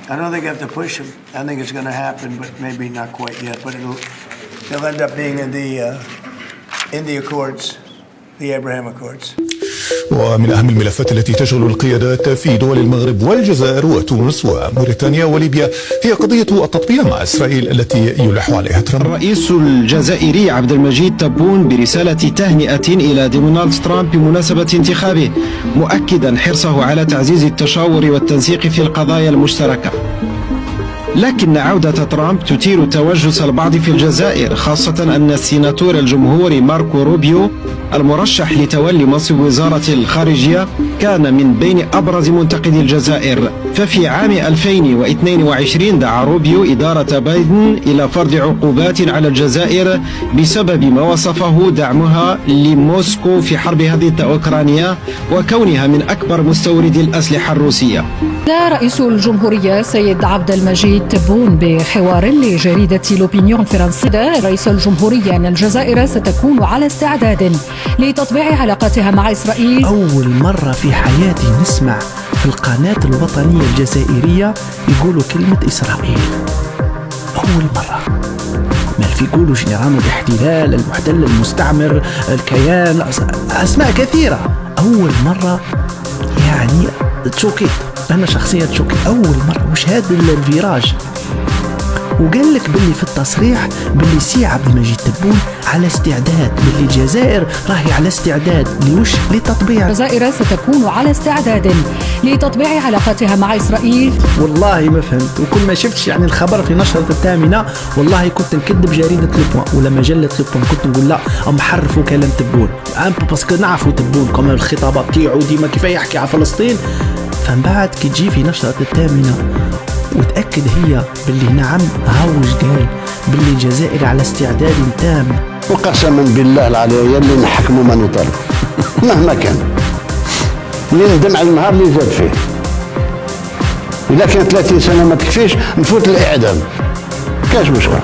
I don't think you have to push them. I think it's going to happen, but maybe not quite yet. But they'll end up being in the Accords, the Abraham Accords. ومن أهم الملفات التي تشغل القيادات في دول المغرب والجزائر وتونس وموريتانيا وليبيا هي قضية التطبيع مع إسرائيل التي يلح عليها ترامب. الرئيس الجزائري عبد المجيد تبون برسالة تهنئة إلى دونالد ترامب بمناسبة انتخابه، مؤكدا حرصه على تعزيز التشاور والتنسيق في القضايا المشتركة. لكن عودة ترامب تثير توجس البعض في الجزائر، خاصة أن السيناتور الجمهوري ماركو روبيو المرشح لتولي منصب وزارة الخارجية كان من بين أبرز منتقدي الجزائر. ففي عام 2022 دعا روبيو إدارة بايدن إلى فرض عقوبات على الجزائر بسبب ما وصفه دعمها لموسكو في حربها ضد أوكرانيا وكونها من أكبر مستوردي الأسلحة الروسية. رئيس الجمهورية سيد عبد المجيد تبون بحوار لجريدة لوبينيون الفرنسية رئيس الجمهورية أن الجزائر ستكون على استعداد لتطبيع علاقاتها مع إسرائيل. أول مرة في حياتي نسمع في القناة الوطنية الجزائرية يقولوا كلمة إسرائيل، أول مرة. ما في يقولوا نظام الاحتلال، المحتل، المستعمر، الكيان، أسماء كثيرة. أول مرة يعني تشوكيت، أنا شخصيا تشوكيت أول مرة. وش هذا الفيراج؟ وقال لك باللي في التصريح باللي سي عبد المجيد تبون على استعداد، باللي الجزائر راهي على استعداد لتطبيع. الجزائر ستكون على استعداد لتطبيع علاقاتها مع إسرائيل. والله ما فهمت، وكل ما شفتش يعني الخبر في نشرة الثامنة والله كنت نكذب جريدة لوبوان ولا مجلة لوبوان، كنت نقول لا هم حرفوا كلام تبون باسكو نعرفوا تبون كما الخطابات تاعو ديما كيف يحكي على فلسطين. فمن بعد كي تجي في نشرة الثامنة وتأكد هي باللي نعم هاوش قال باللي الجزائر على استعداد تام. وقسما بالله العلي اللي نحكموا ما نطالب مهما كان، يندم على النهار اللي زاد فيه. إذا كان 30 سنة ما تكفيش نفوت الإعدام، كاش مشكل.